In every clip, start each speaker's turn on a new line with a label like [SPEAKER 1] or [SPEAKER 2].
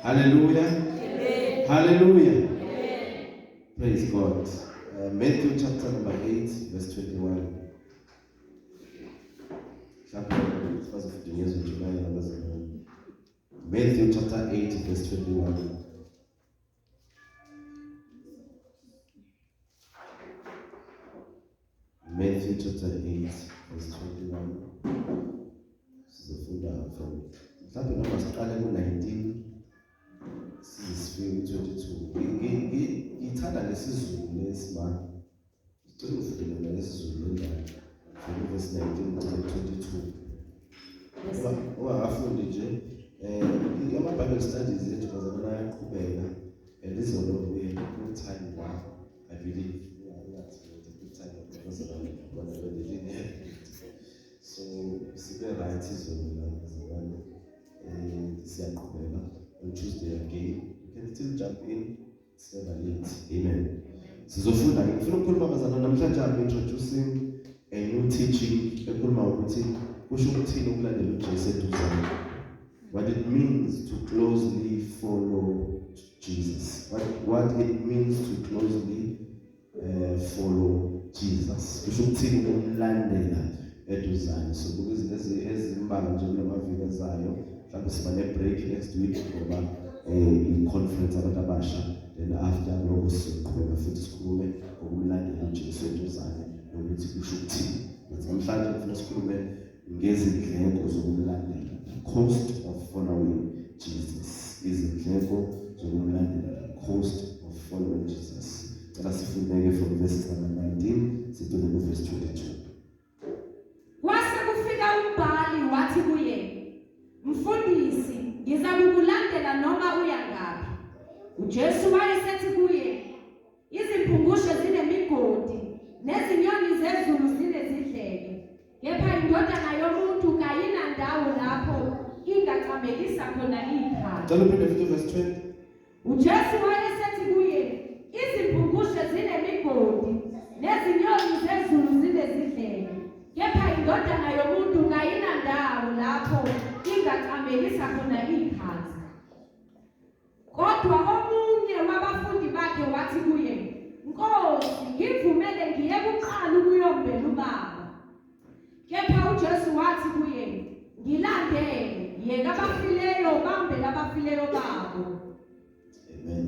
[SPEAKER 1] Hallelujah. Amen. Hallelujah. Amen. Praise God. Matthew chapter number 8, verse 21. Matthew chapter 8, verse 21. Matthew chapter 8, verse 21. This is a full down from chapter 19. This is 22. Ngithanda lesizulu lesima. Ngicela ufundele lesizulu lendaba. From verse 19 to 22. Ungafundi nje ama-Bible studies yethu bazabona ayaqhubeka and this is going to be a good time now, I believe. Good time of because so sibe right izolo la bazabona siyaqhubeka on Tuesday again. You can still jump in. It's never late. Amen. Sizofunda ngifuna ukukhuluma bazana namhlanje I'm introducing a new teaching ekhuluma ukuthi kusho ukuthini ukulandela uJesu eduzane. What it means to closely follow Jesus. What it means to closely follow Jesus. Kusho ukuthini ukulandela eduzane. So because ezimbalwa nje kulamaviki ezayo mhlawumbe siba ne-break next week ngoba i-conference abantu abasha, then after lokho sizoqhubeka futhi sikhulume ngokulandela uJesu eduzane nokuthi kusho ukuthini. Namhlanje ngifuna sikhulume ngezindleko zokumlandela, the cost of following Jesus. Izindleko zokumlandela, the cost of following Jesus. Cela sifundeke from verses number 19 sitole ku verse 22.
[SPEAKER 2] Kwase kufika umbhali wathi kuye, Mfundisi, ngizakukulandela noma uya ngaphi. uJesu wayesethi kuye, Izimpungushe zinemigodi nezinyoni zezulu zinezidleke, kepha indodana yomuntu kayinandawo lapho ingaqabelisa khona ikhala.
[SPEAKER 1] Cela uphinde futhi verse 20.
[SPEAKER 2] uJesu wayesethi kuye, Izimpungushe zinemigodi nezinyoni zezulu zinezidleke, kepha indodana yomuntu kayinandawo lapho ingaqabelisa khona ikhala. Kodwa omunye wabafundi bakhe wathi kuye, Nkosi, ngivumele ngiye kuqala ukuyombela ubaba. Kepha uJesu wathi kuye, Ngilandele, yeka abafileyo bambele abafileyo babo.
[SPEAKER 1] Amen.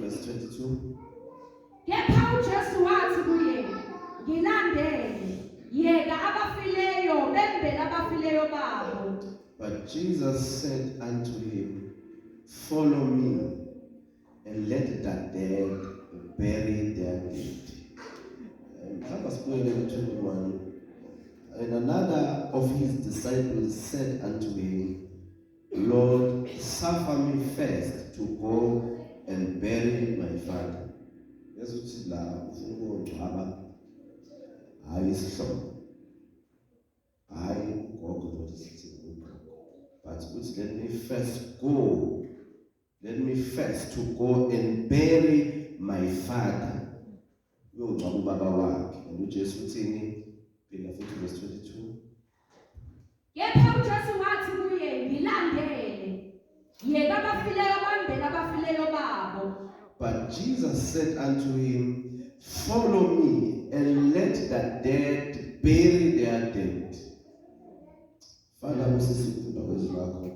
[SPEAKER 1] Verse 22.
[SPEAKER 2] Kepha uJesu wathi kuye, Ngilandele, yeka abafileyo bembele abafileyo babo.
[SPEAKER 1] But Jesus said unto him, Follow me, and let the dead bury their dead. Verse 21. And another of his disciples said unto him, Lord, suffer me first to go and bury my father. Yes, uthi la ufuna ukungcwaba hayi isihlobo, hayi ugogo ukuthi sithi ugogo, but uthi let me first go. Let me first to go and bury my father. Uyongcwaba ubaba wakhe. uJesu uthini? Phela futhi verse 22.
[SPEAKER 2] Kepha uJesu wathi kuye, Ngilandele, yeka abafileyo bambele abafileyo babo.
[SPEAKER 1] But Jesus said unto him, Follow me, and let the dead bury their dead. Father, usisifunda kwezwi lakho.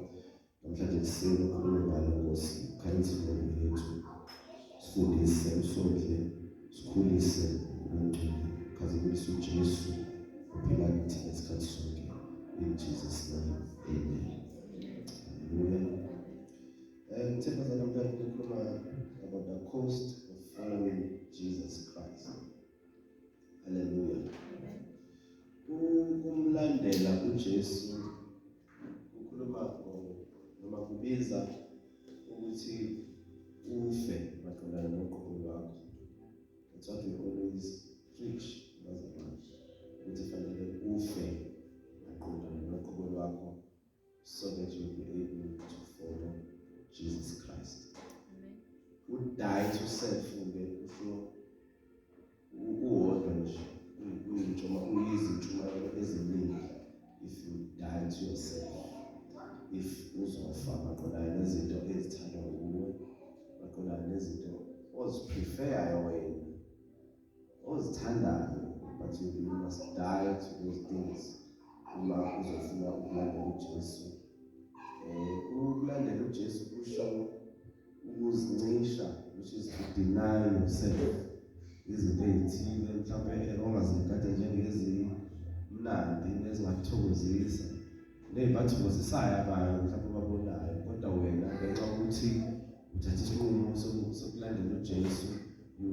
[SPEAKER 1] Namhlanje sisele ukukhuluma ngalo Nkosi, khanyisa impilo yethu. Sifundise, usondle, sikhulise ngomculo. Khazimulisa uJesu uphila kithi ngesikhathi sonke. In Jesus' name, amen. Hallelujah. Themba zanamhlanje kukhuluma about the cost of following Jesus Christ. Hallelujah. Ukumlandela uJesu kukhuluma noma kubiza ukuthi ufe maqondana noqobo lwakho. That's what we always preach. Ukuthi fanele ufe maqondana noqobo lwakho so that you'll be able to follow Jesus Christ. Would die to self usho uwodwa nje uyizithuma eziningi if you die to yourself, if uzofa maqondana that you must die to those things. Uma uzofuna ukulandela uJesu. Ukulandela uJesu kusho ukuzincisha, which is to deny yourself. Izinto ezithile mhlawumbe ongazikade njengezimnandi nezingathokozisa nezibathokozisayo abantu mhlawumbe babonayo, kodwa wena ngenxa yokuthi uthatha isinqumo sokulandela uJesu, you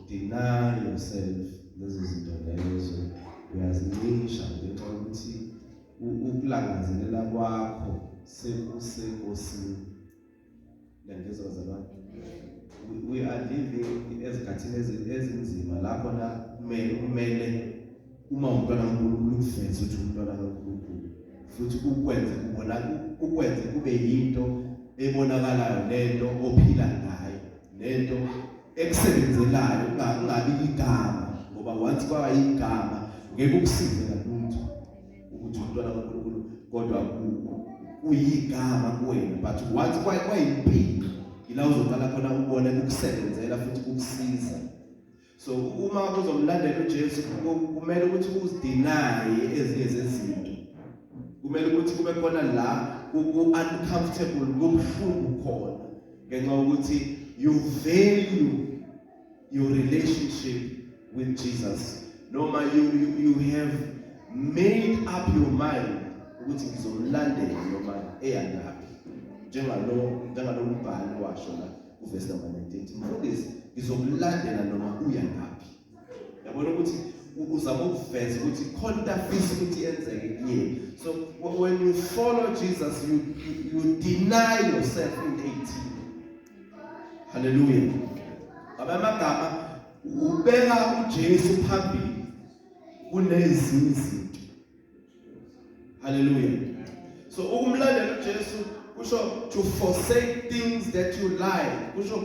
[SPEAKER 1] deny yourself lezo zinto lezo, uyazincisha ngenxa yokuthi ukulangazelela kwakho sekusenkosini. Ngiyangizwa bazalwane. We are living ezikhathini ezinzima lapho na kumele uma umntwana kaNkulunkulu ufeze ukuthi umntwana kaNkulunkulu, futhi ukwenze kube yinto ebonakalayo, lento ophila ngayo, lento ekusebenzelayo, ungabi igama, ngoba once kwaba igama ngeke ukusize ngalutho ukuthi umntwana kaNkulunkulu, kodwa uyigama kuwena, but once kwayimpilo ila uzoqala khona ubone ukusebenzela futhi ukusiza. So uma uzomlandela uJesu kumele ukuthi uzideny ezinye zezinto, kumele ukuthi kube khona la uncomfortable, kubuhlungu khona, ngenxa ukuthi you value your relationship with Jesus. Noma you have made up your mind ukuthi ngizomlandela noma eyangaphi, njengalo mbhalo washo la kuverse number 19, mfundisi ngizomlandela noma uya ngaphi. Yabona ukuthi uzama ukuveza ukuthi khona afisa ukuthi yenzeke kuyena. So when you follow Jesus, you deny yourself in 18. Hallelujah. Abamagama ubeka uJesu phambili kunezinye izinto. Hallelujah. So ukumlandela uJesu kusho to forsake things that you like, kusho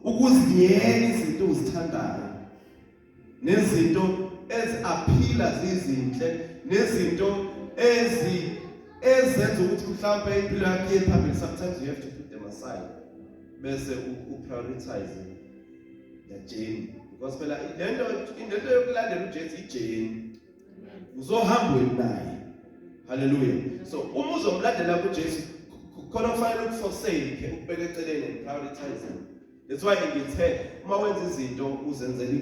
[SPEAKER 1] ukuziyeka izinto uzithandayo, nezinto eziaphila zizinhle, nezinto ezenza ukuthi mhlawumbe impilo yakho iye phambili. Sometimes you have to put them aside bese prioritize the journey, because phela into yokulandela uJesu ijourney, uzohamba naye. Hallelujah. So uma uzomlandela kuJesu khona kufanele ukuforsake, ukubeka eceleni and prioritizing. That's why ngithe uma wenza izinto uzenzela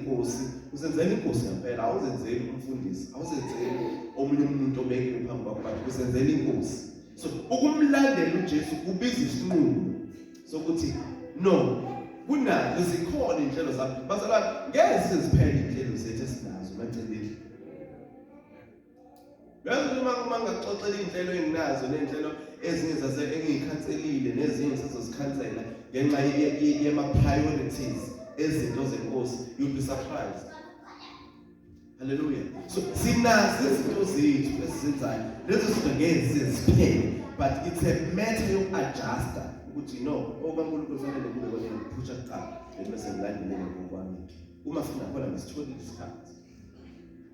[SPEAKER 1] inkosi ngempela, awuzenzeli umfundisi, awuzenzeli omunye umuntu obekile phambi kwakho, but uzenzela inkosi. So ukumlandela uJesu kubiza isinqumo sokuthi no, kunazo zikhona inhlelo zakho bazalwane, ngeke siziphele inhlelo zethu esinazo maceleni. Bese uma ngaxoxela inhlelo enginazo nenhlelo ezinye engiyikhanselile nezinye sizozikhansela ngenxa yema priorities ezinto zenkosi, you'll be surprised. Hallelujah. So sinazo izinto zethu esizenzayo, lezo zinto ngeke siziphele, but it's a matter yoku-adjusta ukuthi no, okaNkulunkulu kufanele kube kona ngiphusha kuqala bese ngilandelele ngokwami. Uma funa khona ngisithole isikhathi,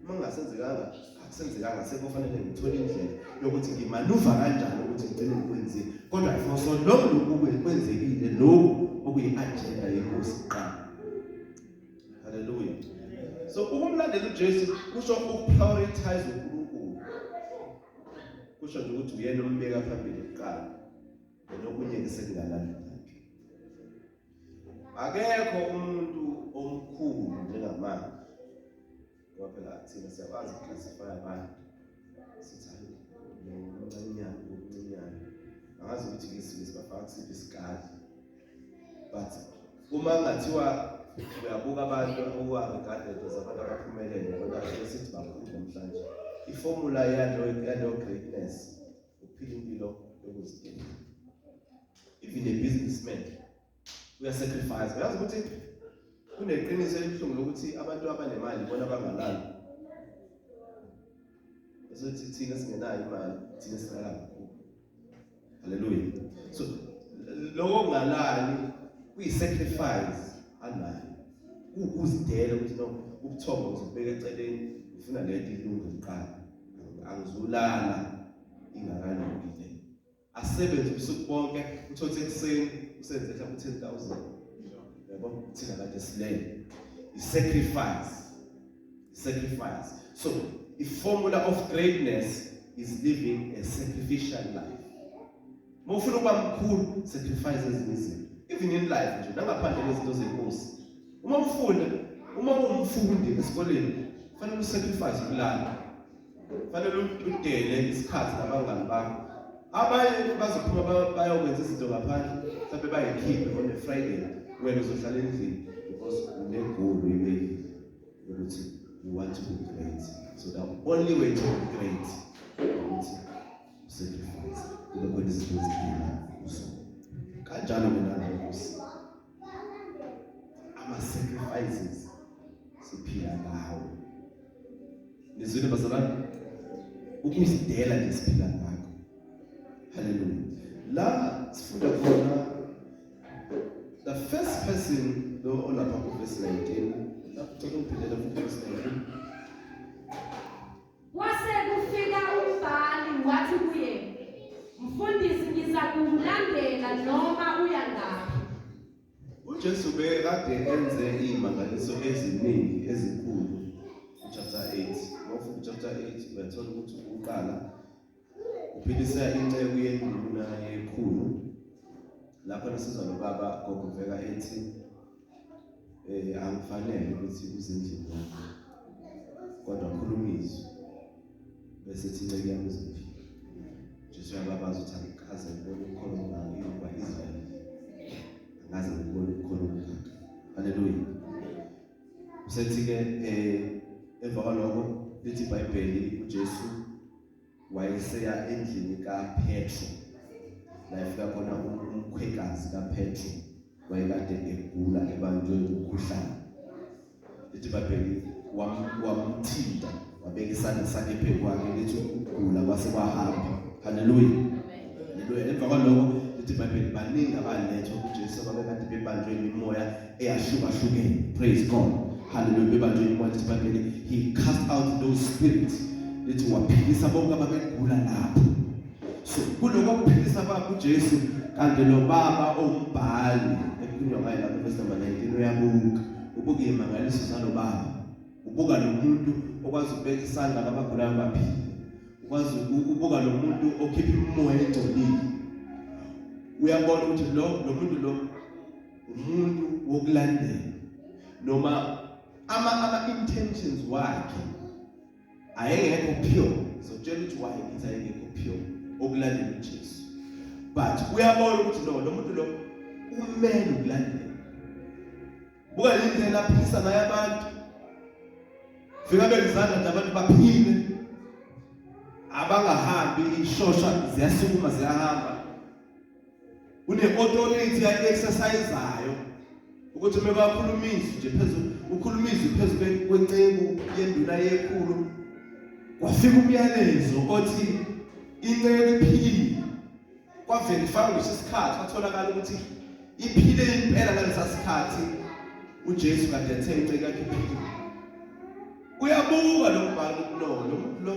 [SPEAKER 1] uma ngasenzekanga akusenzekanga, sekufanele ngithole indlela yokuthi ngimanuva kanjani ukuthi ngicele ngikwenzile, kodwa for so long lokhu kwenzekile, lokhu okuyi-agenda yenkosi kuqala. Hallelujah. So ukumlandela uJesu kusho ukuprioritize uNkulunkulu, kusho nje ukuthi uyena ombeka phambili kuqala, nokunye sekungalandela. Akekho umuntu omkhulu njengamanje, ngoba phela thina siyakwazi ukuklasify abantu sithi umncinyane, angazi ukuthi ngesilisi bafaka kusiphi isikali, but uma ngathiwa uyabuka abantu okuwa-regarded zabantu abaphumelele, kodwa sithi bakhulu namhlanje, iformula yaleyo greatness ukuphila impilo yokuzidela. Even a businessman uyasacrifice. Uyazi ukuthi kuneqiniso elibuhlungu lokuthi abantu abanemali bona bangalali. Esothi thina singenayo imali, thina singalala kakhulu. Hallelujah. So lokho ngalali kuyi-sacrifice anayo, ukuzidela ukuthi no, ubuthongo uzobeka eceleni, ufuna lento ilunge kuqala, angizulala ingakalungile. Asebenze ubusuku bonke, uthothe ekuseni usenze mhlawumbe 10,000. Yabo thina kade silele. I-sacrifice sacrifice. So the formula of greatness is living a sacrificial life. Mawufuna ukuba mkhulu, sacrifice ezinye izinto. Even in life nje, nangaphandle kwezinto zenkosi. Uma ungumfundi esikoleni, kufanele usacrifice ukulala. Kufanele udele isikhathi nabangani bakho. Abanye bazophuma bayokwenza izinto ngaphandle, mhlawumbe bayikhiphe on a Friday, wena uzohlala endlini because une-goal uyibekile ukuthi you want to be great. So the only way to be great is sacrifice. Kube khona izinto ezidinga usuku. Kanjalo mina nangosi. Ama-sacrifices siphila ngawo. Nizwile bazalwane? Ukuzidela nje siphila ngakho. Hallelujah. La sifunda khona the first person lo olapha ku verse 19. Lapho uphilela ku verse 19.
[SPEAKER 2] Wase kufika umbhali wathi kuye, "Mfundisi, ngiza kukulandela noma uya ngaphi."
[SPEAKER 1] uJesu bekade enze imangaliso eziningi ezinkulu chapter 8. Mawufika chapter 8 uyathola ukuthi uqala uphilisa inceku yenduna yekhulu. Lapho nasizwa nobaba ngokuveka ethi angifanele ukuthi uzindlini yakho, kodwa khulumizwe bese ethi inceke yami izophila. Jesu yababaza ukuthi angikaze ngibone ukukholwa ngayo kwa Israyeli, angaze ngibone ukukholwa ngakho. Haleluya. Usethi-ke emva kwalokho lithi iBhayibheli uJesu wayeseya endlini kaPetro. La efika khona umkhwekazi kaPetro wayekade egula ebanjwe umkhuhlane. Lithi iBhayibheli wamthinta, wabeka isandla sakhe phezu kwakhe, lithi ukugula kwase kwahamba. Haleluya. Haleluya. Emva kwalokho lithi iBhayibheli baningi abalethwa kuJesu ababekade bebanjwe imimoya eyahlukahlukene. Praise God. Hallelujah. Bebanjwe imimoya, lithi iBhayibheli he cast out those spirits. Lithi waphilisa bonke ababegula lapho. So kuloko kuphilisa kwakhe uJesu kanti lo baba ombhali ekhulunywa ngaye lapho verse number 19 uyabuka. Ubuka imangaliso zalo baba. Ubuka lo muntu okwazi ukubeka isandla abagulayo baphila. Ukwazi ubuka lo muntu okhipha imimoya engcolile. Uyabona ukuthi lo muntu lo umuntu wokulandela noma ama intentions wakhe ayengekho pure. So tell it why it's ayengekho pure okulandela uJesu. But uyabona ukuthi lo muntu lo umele ukulandela. Buka indlela aphilisa naye abantu. Fika bezizandla nje abantu baphile. Abangahambi ishosha ziyasukuma ziyahamba. Une authority ya exerciseayo ukuthi mekakhulumisa nje phezulu, ukhulumisa phezulu kwenceku yenduna yekhulu. Kwafika umyalezo othi inceku iphilile. Kwaverify isikhathi kwatholakala ukuthi iphile impela ngalesa sikhathi uJesu kade ethe inceku yakhe iphilile. Uyabuka lo mbhalo lo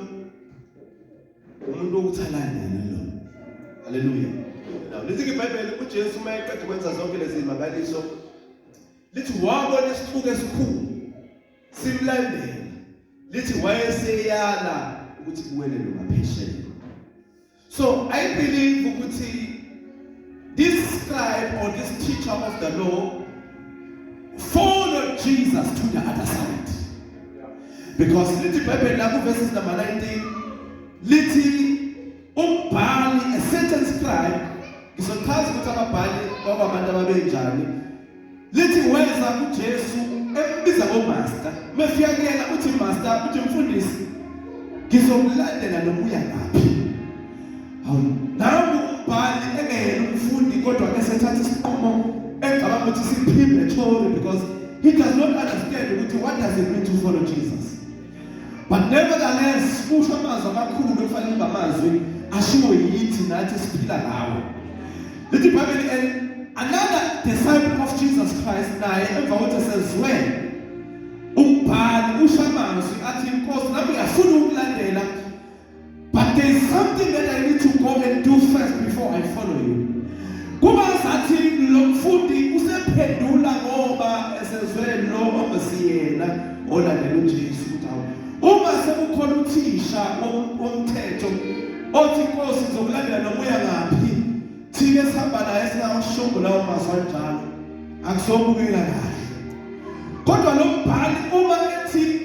[SPEAKER 1] umuntu okuthalandela lo. Haleluya. Now lithi iBhayibheli uJesu mayeqeda ukwenza zonke lezi zimangaliso lithi wabona isithuko esikhulu simlandela. Lithi wayeseyala ukuthi kuwele lo ngaphesheya. So I believe ukuthi this scribe or this teacher of the law followed Jesus to the other side. Because lithi iBhayibheli lapho verses number 19 lithi umbhali, a certain scribe, ngizochaza ukuthi ababhali babantu ababenjani. Lithi weza kuJesu embiza ngomaster. Mefika kuyena uthi master, uthi mfundisi, ngizokulandela noma uya ngaphi. Nawo umbhali engeyena umfundi kodwa esethatha isinqumo engicabanga ukuthi si-premature because he does not understand ukuthi what does it mean to follow Jesus. But nevertheless, kusho amazwi amakhulu okufanele bamazwi ashiwo yithi nathi siphila ngawo. Lithi iBhayibheli another disciple of Jesus Christ naye emva kokuthi sezwe umbhali ushamazwi athi inkosi nami ngiyafuna ukulandela, but there is something that I need to go and do first before I follow you. Kuba sathi lo mfundi usephendula ngoba esezwe ufundiswe lo ongesiyena olandela uJesu ukuthi hawu uma sekukhona uthisha womthetho othi inkosi izokulandela noma uya ngaphi thina esihamba naye singawashongo lawo mazwi anjalo akusobukela kahle kodwa lo mbhali uma ethi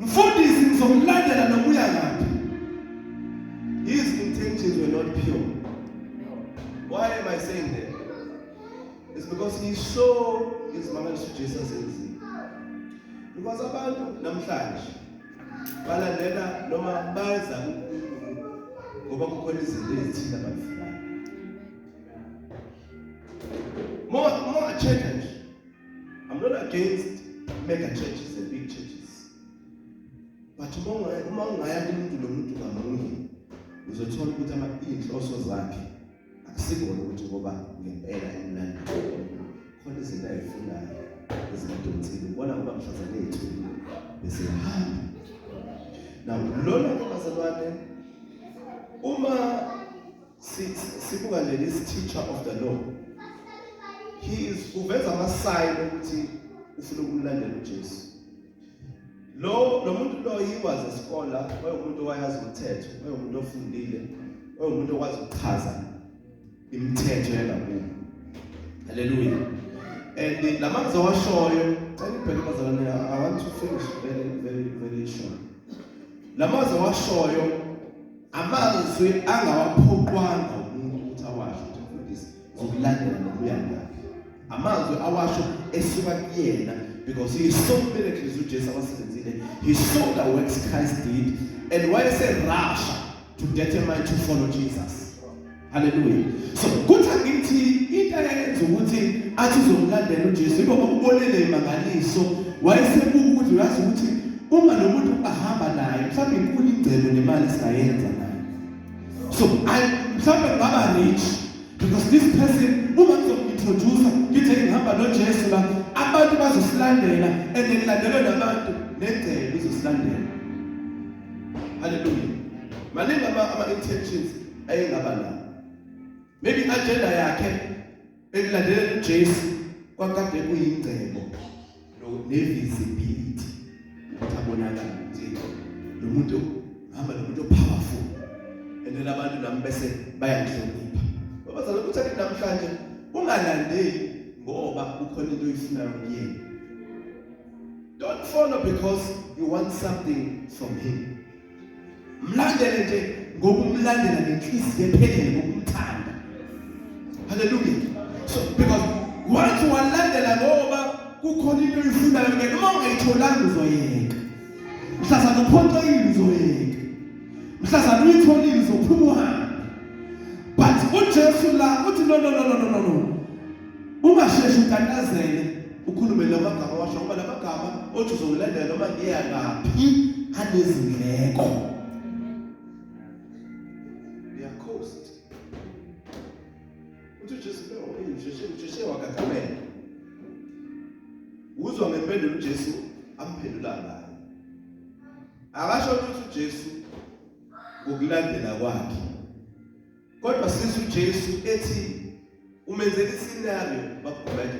[SPEAKER 1] mfundisi ngizokulandela noma uya ngaphi his intentions were not pure. Why am I saying that? It's because he saw his mama Jesus in because abantu namhlanje balandela noma baza ngoba kukhona izinto ezithile abazifunayo. More churches. I'm not against mega churches and big churches. But uma ungaya kumuntu nomuntu ngamunye uzothola ukuthi inhloso zakhe akusikho ukuthi ngoba ngempela emnandi khona izinto ayifunayo ezingadonsile ubona ngoba mhlazane ethu bese hamba now lona bazalwane uma sibuka lesi teacher of the law he is uveza ama-sign ukuthi ufuna ukumlandela uJesu lo muntu lo he was a scholar wayemuntu owayazi umthetho wayemuntu ofundile wayemuntu okwazi ukuchaza imithetho yalakubo haleluya and lamazwi awashoyo xa nibheke bazalwane I want to finish very short lamazwi awashoyo amazwi angawaphoqwanga umuntu ukuthi awasho ukuthi mfundisi zokulandela nokuya ngaphi amazwi awasho esuka kuyena because he saw miracles uJesu awasebenzile he saw the works Christ did and why say rush to determine to follow Jesus hallelujah so kuthi ngithi into eyenza ukuthi athi uzomlandela uJesu ngoba ubonele imangaliso wayesebuka ukuthi uyazi ukuthi uma nomuntu ahamba naye mhlawumbe inkulu ingcebo nemali singayenza naye so mhlawumbe ngaba rich because this person uma ngizomintroduce ngithi ngihamba noJesu la abantu bazosilandela and ngilandelwe nabantu nengcebo izosilandela hallelujah maningi ama intentions ayengaba nawo maybe agenda yakhe ekulandelela uJesu kwakade kuyingcebo nevisibility ukuthi abonakala ukuthi lo muntu hamba nomuntu powerful and then abantu nami bese bayahlonipha babazala ukuthi athi namhlanje ungalandeli ngoba ukhona into oyifunayo kuyena don't follow because you want something from him mlandele nje ngokumlandela ngenhliziyo ephelele ngokumthanda hallelujah so because once walandela ngoba kukhona into oyifunayo kuyena uma ungayitholanga uzoyeka mhlazana uphonxekile uzoyeka mhlazana uyitholile uzophuma uhambe but uJesu la uthi no ungasheshi utatazele ukhulume lamagama washo ngoba lamagama othi uzokulandela noma ngiya ngaphi anezindleko cost uthi Jesu uJesu wakagamela uzwa ngempendulo uJesu amphendula ngayo akasho ukuthi uJesu ngokulandela kwakhe kodwa sithi uJesu ethi umenzele iscenario bakubheke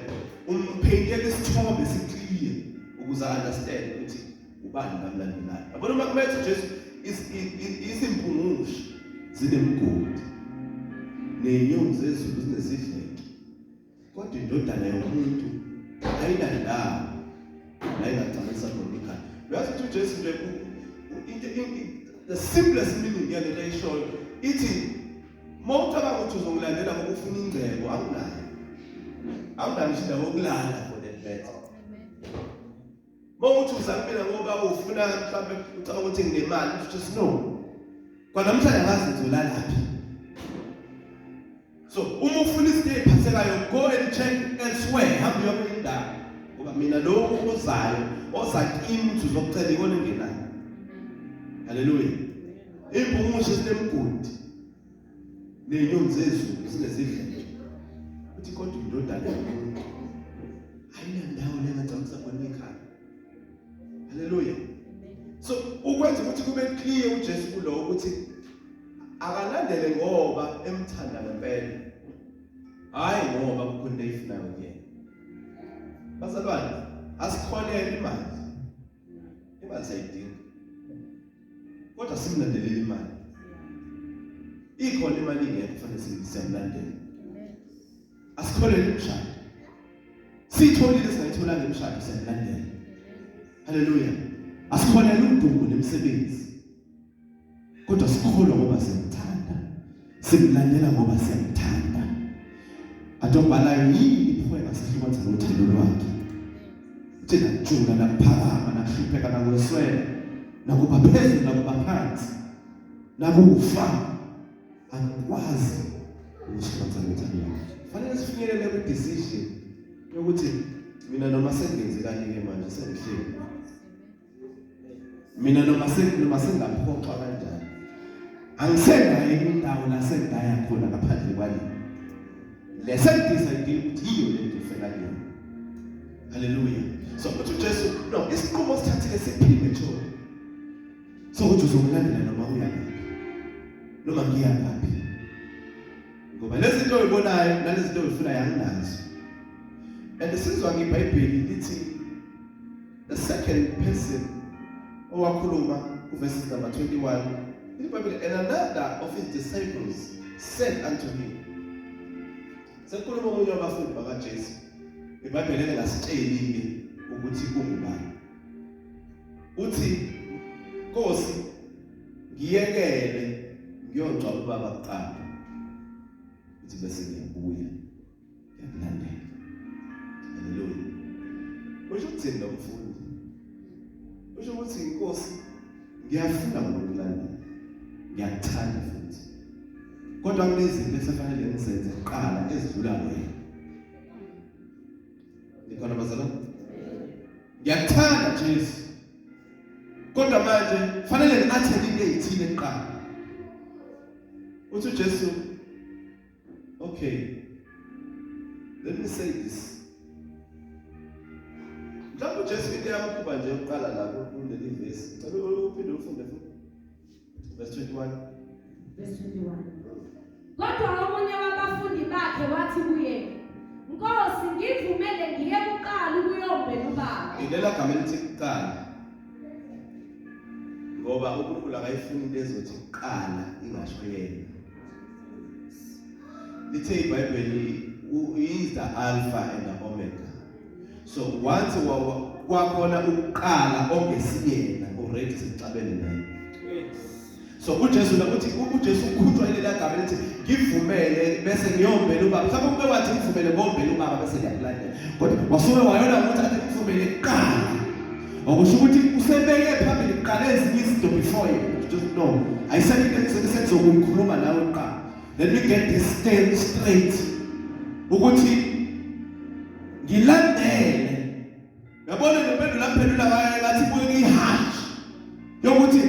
[SPEAKER 1] umphendele isithombe esiclear ukuze understand ukuthi ubani kamlandelayo yabona uma kumethe uJesu isimpungusho zinemgodi nenyoni zezulu zinesidleke kodwa indodana yomuntu ayinandawo la ingagcwalisa khona ikhaya uyazi ukuthi uJesu nje the simplest meaning yalento ayishoyo ithi mawucabanga ukuthi uzongilandela ngoba ufuna ingcebo akunayo indawo yokulala for that bed mawuthi uzamela ngoba ufuna mhlawumbe ucabanga ukuthi nginemali uthi no kwanamhlanje ngazi ngizolalaphi so uma ufuna istay phasekayo go and check elsewhere hamba uyokwenza indawo ngoba mina lo uzayo ozakimi ukuthi uzokucela ikona engenayo haleluya impungusho sinemgodi nenyoni zezulu zinesidleke uthi kodwa indodana yomuntu ayinandawo lengagcwalisa khona ekhaya haleluya so ukwenza ukuthi kube clear uJesu kulo ukuthi akalandele ngoba emthanda ngempela hayi ngoba kukhona into eyifunayo kuyena bazalwane asikholele imali. Imali sayidinga. Kodwa simlandelele imali. Ikhona imali ingekho kufanele siyamlandela. Asikholele imshado. Sitholile singayitholanga imshado siyamlandela. Haleluya. Asikholele udumo nemsebenzi. Kodwa sikholwa ngoba siyamthanda. Simlandela ngoba siyamthanda. Atobala yini iphweka sihlukanisa nothando lwakhe. Thina njula nakuphakama nakuhlupheka nakweswela nakuba phezulu nakuba phansi nakufa akwazi ukuhlukanisa nothando lwakhe. Fanele sifinyelele ku decision yokuthi mina noma sengenze kanye manje sengihleli. Mina noma sengaphoxa kanjani. Angisengayi indawo la sengaya khona ngaphandle kwami. Lesendidecide ukuthi yiyo lento efela leyo. Hallelujah. So uthi uJesu no isiqumo sithathile sepremature. So uthi uzomlandela noma uya ngaphi. Noma ngiya ngaphi. Ngoba lezi zinto oyibonayo nalezi zinto oyifunayo anginazo. And sizwa ngeBhayibheli lithi the second person owakhuluma kuverse number 21 iBhayibheli and another of his disciples said unto him. Sekukhuluma omunye wabafundi bakaJesu. iBhayibheli engasitsheli ukuthi kungubani. Uthi Nkosi ngiyekele ngiyongcwaba ubaba kuqala. Uthi bese ngiyabuya ngiyakulandela. Haleluya. Usho ukuthini lo mfundi? Usho ukuthi Nkosi ngiyafuna ukulandela. Ngiyakuthanda futhi. Kodwa kunezinto esefanele ngizenze kuqala ezidlula wena. Nikhona bazalwane? Ngiyakuthanda Jesu. Kodwa manje kufanele ngathele into ezithile kuqala. Uthi uJesu, okay. Let me say this. Mhlawumbe uJesu into yakuphuba nje uqala lapho kuleli verse. Cela uphinde ufunde futhi. Verse 21.
[SPEAKER 2] Verse 21. Kodwa omunye wabafundi bakhe wathi kuye, Nkosi ngivumele ngiye kuqala ukuyombela ubaba.
[SPEAKER 1] Ilela gama elithi kuqala. Ngoba uNkulunkulu akayifuni into ezothi kuqala ingasho yena. Lithe iBhayibheli is the alpha and the omega. So once kwakhona ukuqala ongesiyena already sicabene naye. So uJesu lakuthi uJesu ukhutshwa ilela gama lithi ngivumele bese ngiyombela ubaba. Mhlawumbe kube wathi ngivumele ngombela ubaba bese ngiyakulandela. Kodwa wasuke wayona ukuthi athi ngivumele kuqala. Okusho ukuthi usebeke phambili kuqala ezinye izinto before you. Just no. Ayisekho sengizokukhuluma nawe kuqala. Let me get this straight. Ukuthi ngilandele. Yabona nempendulo laphendula ngathi buye ngihash. Yokuthi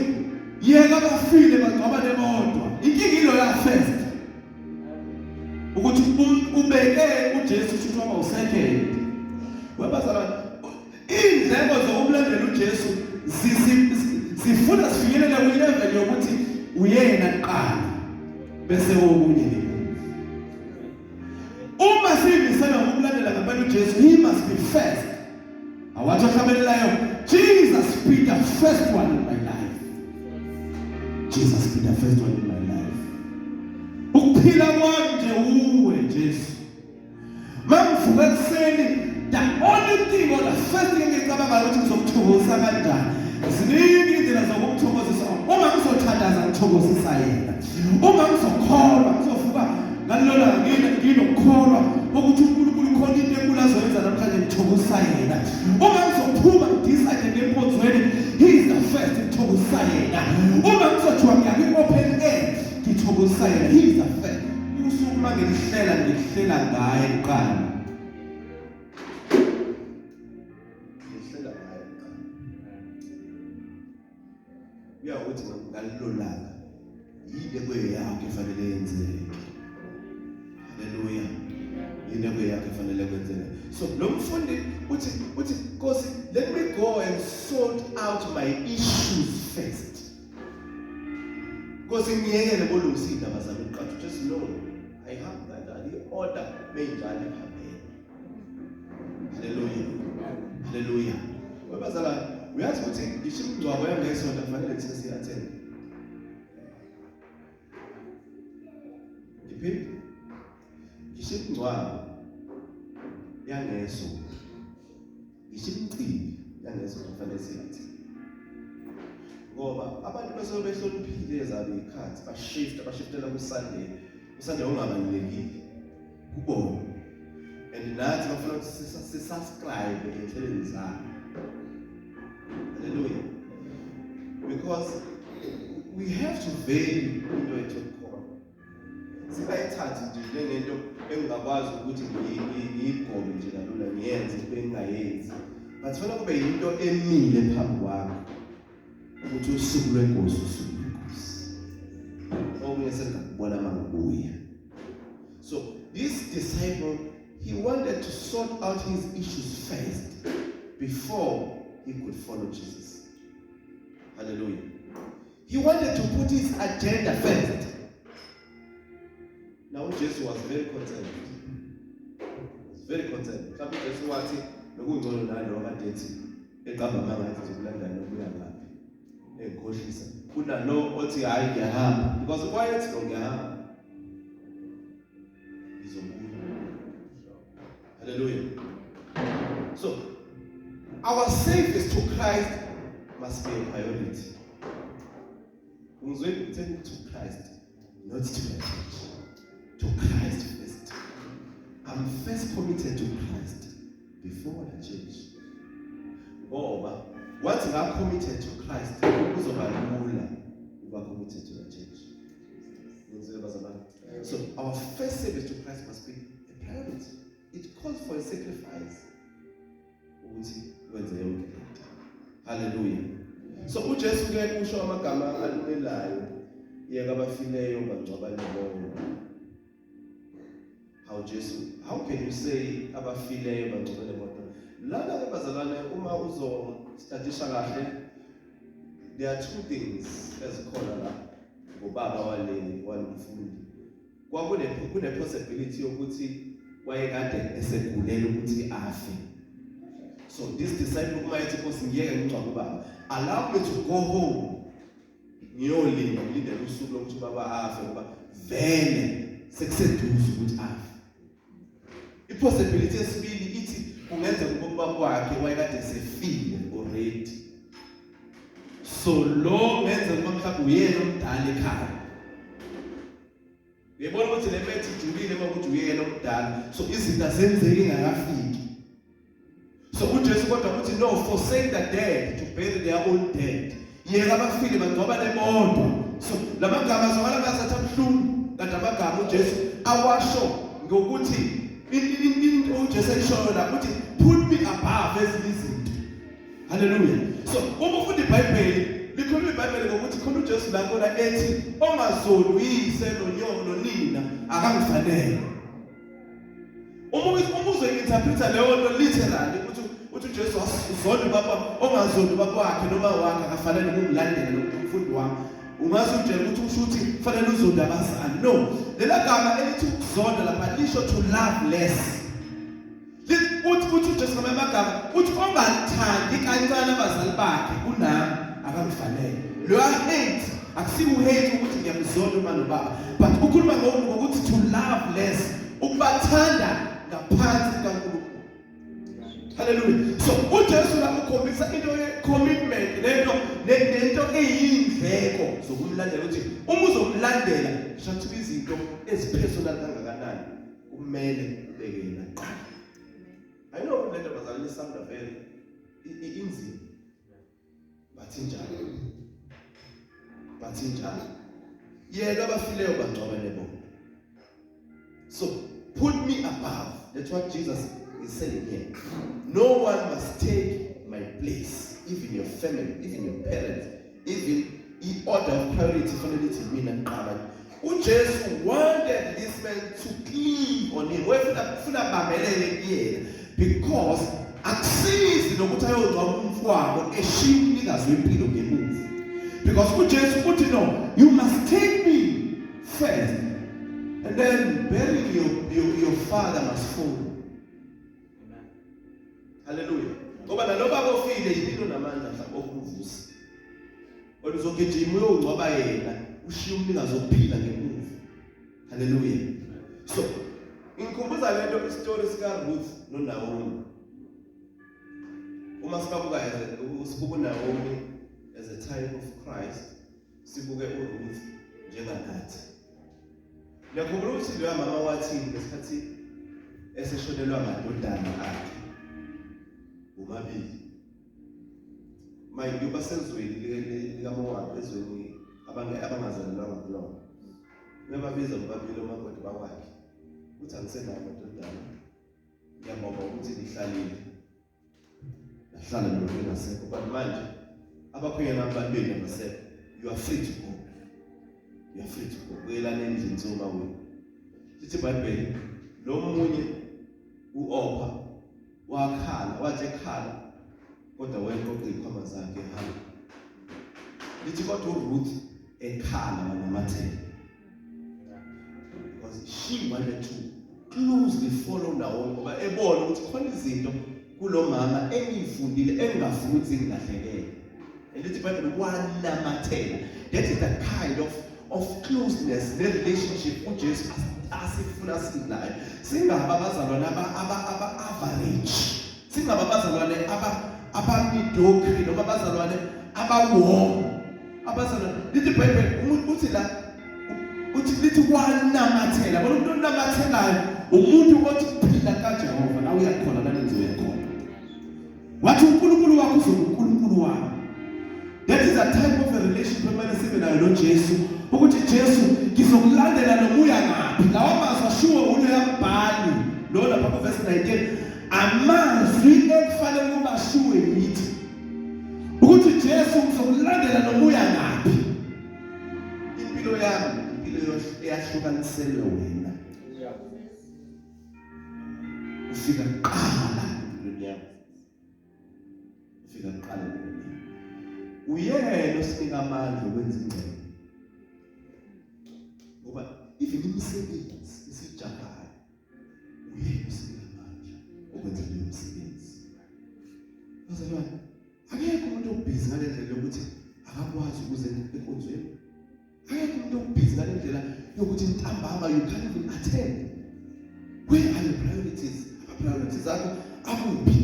[SPEAKER 1] yeka bafile baqabane bodwa. Inkinga ilo ya first. Ukuthi ubeke uJesu ukuthi waba usecond. Webazalwane indleko zokumlandela uJesu sifuna sifinyelele ku-level yokuthi uyena kuqala bese okunye. Uma simisela ngokumlandela ngempela uJesu, he must be first. Awathi ohlabelelayo, Jesus be the first one in my life. Jesus be the first one in my life. Ukuphila kwami nje uwe Jesu. Mangivuka ekuseni, the only thing or the first thing engicabanga ukuthi ngizokuthokozisa kanjani. Ziningi indlela zokumthokozisa. Uma ngizothandaza ngithokozisa yena. Uma ngizokholwa ngizovuka ngalona nginokholwa ukuthi uNkulunkulu khona into enkulu azoyenza namhlanje ngithokozisa yena. Uma ngizophuma ngidecide ngemponzweni, he is the first ngithokozisa yena. Uma ngizothiwa ngiya open air ngithokozisa yena, he is the first. Usuku manje ngihlela ngaye kuqala. Ukuthi ngalolaka yile kweyakhe efanele yenzeke. Haleluya. Yile kweyakhe efanele kwenzeke. So lo mfundi uthi Nkosi, let me go and sort out my issues first. Nkosi ngiyekele bolungisa indaba zami uqatha just no. I have that order benjani phambili. Haleluya. Hallelujah. Webazala, we have to take the ship to our next one and finally attend. Depend. The ship to our young so. The ship to young so and finally attend. Ngoba abantu basobe behloniphile ezabe ikhathi bashiftela ku Sunday ongabalulekile kubona and nathi bafuna ukuthi subscribe enhlelweni zabo. Hallelujah. Because we have to value into ethokhona singayithathi nje njengento engakwazi ukuthi ngiyigome nje kalula ngiyenze bengingayenzi but funa kube yinto emile phambi kwakho ukuthi usuku lwenkosi okungesengakubona mangibuya. So this disciple, he wanted to sort out his issues first before he could follow Jesus. Hallelujah. He wanted to put his agenda first. Now Jesus was very content. He was very content. Mhlawumbe Jesus wathi bekungcono nalo wakade eqamba manga ethi kulanda nokuya ngaphi. Ekhohlisa. Kuna lo othi hayi ngiyahamba because why ethi ngiyahamba? Hallelujah. So, our service to Christ must be a priority. We turn to Christ, not to the church. To Christ first. I'm first committed to Christ before the church. But once you are committed to Christ, you are committed to the church. So, our first service to Christ must be a priority. It calls for a sacrifice. Hallelujah. So uJesu ke usho amagama alulayo yeka abafileyo bangcwaba nebona. How can you say abafileyo bangcwaba nebona? Lana ke bazalwane uma uzostadisha kahle, there are two things ezikhona la ngobaba walomfundi. Kune possibility yokuthi wayekade esegulela ukuthi afe. So this disciple kumayethi Nkosi ngiyeke ngicwabe ubaba, allow me to go home ngiyolinda ngilindele usuku lokuthi baba afe ngoba vele sekuseduze ukuthi afe. Ipossibility esibili ithi kungenzeka ukuba kwakhe wayekade esefile already. So lo ngenza ukuba mhlawumbe uyena omdala ekhaya. Uyabona ukuthi le mfethu ijulile ukuthi uyena omdala. So izinto azenzeki ingakafiki. So uJesu kodwa uthi no, forsake the dead to bury their own dead. Yeka abafile bangcwaba nemoto. So lamagama zona ngazathi abhlungu kanti amagama uJesu awasho ngokuthi into uJesu ayishoyo la ukuthi put me above ezinye izinto. Hallelujah. So uma ufunda iBhayibheli likhuluma iBhayibheli ngokuthi khona uJesu la khona ethi ongazoli uyise nonyoko nonina akangifanele. Uma uzoyinterpreta leyo nto literally ukuthi uJesu uzonda baba ongazonda baba wakhe noma wakhe akafanele ukumlandela nomfundi wami. Ungazutshela ukuthi ushuthi kufanele uzonda abazali. No, lela gama elithi ukuzonda lapha lisho to love less. Uthi uJesu ngamagama uthi ongathandi kancane abazali bakhe kunami akamfanele. Lo hate akusiku hate ukuthi ngiyamzonda uma nobaba, but ukhuluma ngokuthi to love less, ukubathanda ngaphansi kaNkulunkulu. Hallelujah. So uJesu la ukhombisa into ye commitment lento eyindleko zokumlandela ukuthi uma uzomlandela shathi izinto ezipersonal kangakanani kumele ubeke yena qala. I know lento bazalisa sound very easy. But injalo. Yeka abafileyo bangcwaba nebona. So put me above. That's what Jesus is saying here. No one must take my place, even your family, even your parents, even in order of priority for the to win and cover. Jesus wanted this man to cleave on him. Because access because Jesus put it on, you must take me first, and then burying your father must follow. Hallelujah. Ngoba naloba bofile impilo namandla mhlawumbe okuvusa. Kodwa uzogijima uyongcwaba yena, ushiya umnikazi wokuphila ngemuva. Hallelujah. So, ingikhumbuza lento istory sika Ruth noNaomi. Uma sibabuka sibuka Naomi as a type of Christ, sibuke uRuth njenganathi. Ngiyakhumbula ukuthi lo mama wathi ngesikhathi eseshonelwa amadodana akhe umabili. Manje basezweni likaMowabi ezweni abangazalelwanga kulona. Ngebabiza ubabili omakoti bakwakhe. Uthi angisenayo amadodana. Ngiyabonga ukuthi ngihlalile. Nahlala nomuntu ngasekho. But manje abakhwenya nabantwana ngasekho. You are free to go. You are free to go. Uyelana endlini soma wena. Sithi iBhayibheli lo munye uOpha wakhala, wathi ekhala kodwa wayeqoqa izikhwama zakhe ehamba. Lithi kodwa uRuth ekhala wanamathela. Because she wanted to closely follow Naomi ngoba ebona ukuthi khona izinto kulo mama engifundile engingafuni ukuthi ngilahlekele. Lithi iBhayibheli wanamathela. That is the kind of closeness, the relationship uJesu asifuna sinayo. Singaba abazalwane aba-average. Singaba abazalwane aba-mediocre noma abazalwane aba-warm. Abazalwane lithi iBhayibheli uthi la lithi wanamathela. Bona umuntu onamathelayo umuntu othi kuphila kaJehova nawe uyakhona nalenzo yakhona. Wathi uNkulunkulu wakho uzoNkulunkulu wami. That is a type of a relationship emele sibe nayo noJesu. Ukuthi Jesu ngizokulandela noma uya ngaphi. Lawa mazwi ashiwo ulo yambhali lo lapha ku verse 19. Amazwi ekufanele ukuba ashiwe yithi ukuthi Jesu ngizokulandela noma uya ngaphi. Impilo yami impilo eyahlukaniselwe wena. Ufika kuqala empilweni yami. Ufika kuqala empilweni yami. Uyena osinika amandla okwenza ingcebo. Ngoba even imisebenzi esijabayo uyena osinika amandla okwenza leyo misebenzi. Bazalwane, akekho umuntu obhizi ngale ndlela yokuthi akakwazi ukuze enkonzweni. Akekho umuntu obhizi ngale ndlela yokuthi ntambama you can't even attend. Where are your priorities? Ama-priorities zakho akuphi?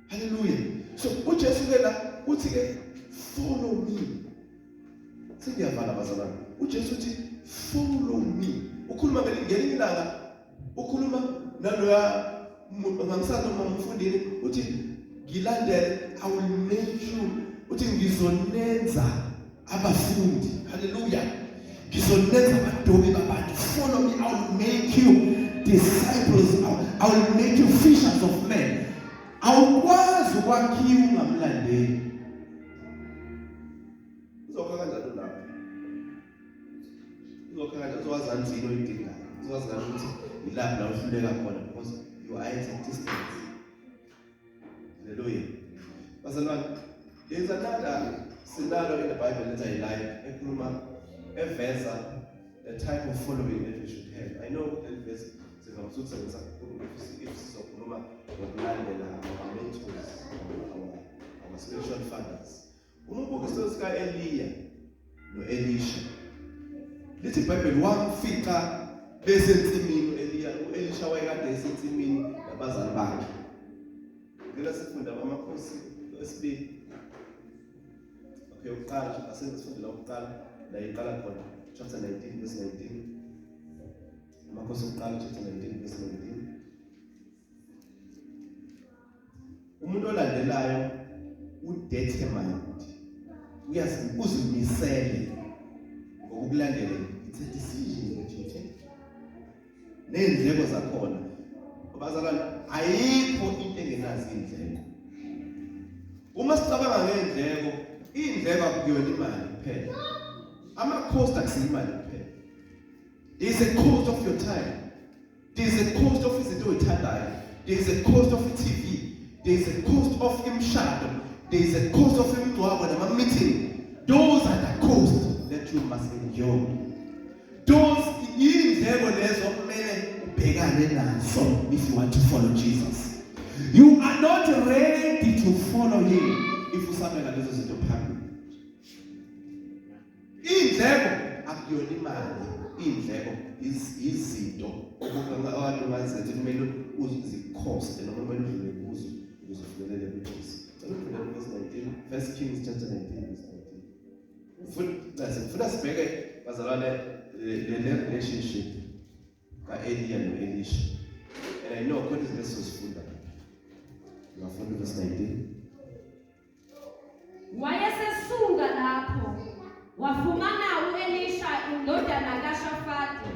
[SPEAKER 1] Hallelujah. So uJesu ke la uthi ke follow me. Singiyavala bazalwane. uJesu uthi follow me. Ukhuluma ngelinye ilanga ukhuluma naloya ngamsana umfundini uthi ngilandele I will make you uthi ngizonenza abafundi. Hallelujah. Ngizonenza abadobi babantu. Follow me, I will make you disciples. I will make you fishers of men. Awukwazi ukwakhiwa ungamlandeli. Uzokha kanjani lapha? Uzokha kanjani uzwazana into oyidingayo. Uzwazana ukuthi ilapha la uhluleka khona because you are at a distance. Hallelujah. Bazalwane, there's another scenario in the Bible that I like. Ekhuluma eveza the type of following that we should have. I know that verse sivamsukisebenzisa kakhulu if sizokhuluma ngokulandela our mentors, our spiritual fathers. Umubuka isithelo sika Eliya no-Elisha. Lithi iBhayibheli wamfica besensimini u-Elisha wayekade esensimini nabazali bakhe. Ngeke sifunda amakhosi esibili. Okay, uqala asifunda la uqala la iqala khona chapter 19 verse 19. Amakhosi uqala chapter 19 verse 19. Umuntu olandelayo udetermined. Uzimisele ngokulandela. It's a decision that you take. Nendleko zakhona. Abazalwane ayikho into engenazi indleko. Uma sicabanga ngendleko, indleko akuyona imali kuphela. Ama-cost akusiyimali kuphela. There is a cost of your time. There is a cost of izinto oyithandayo. There is a cost of TV. There is a cost of imshado. There is a cost of imgcwabo nama-meeting. Those are the costs that you must endure. Those indleko lezo kumele ubhekane nazo if you want to follow Jesus. You are not ready to follow him if usabeka lezo zinto phambili. Indleko akuyona imali, indleko izinto abantu bazenze kumele uzikhoste noma kumele udlule kuzo ukuze ufikelele kuJesu. Cela verse 19, 1 Kings chapter 19 verse 19. Funa sibheke bazalwane le relationship ka-Eliya no-Elisha. And I know khona izinto esizosifunda. Ngafunda verse 19.
[SPEAKER 2] Wayesesuka lapho wafumana u-Elisha indodana kaShafati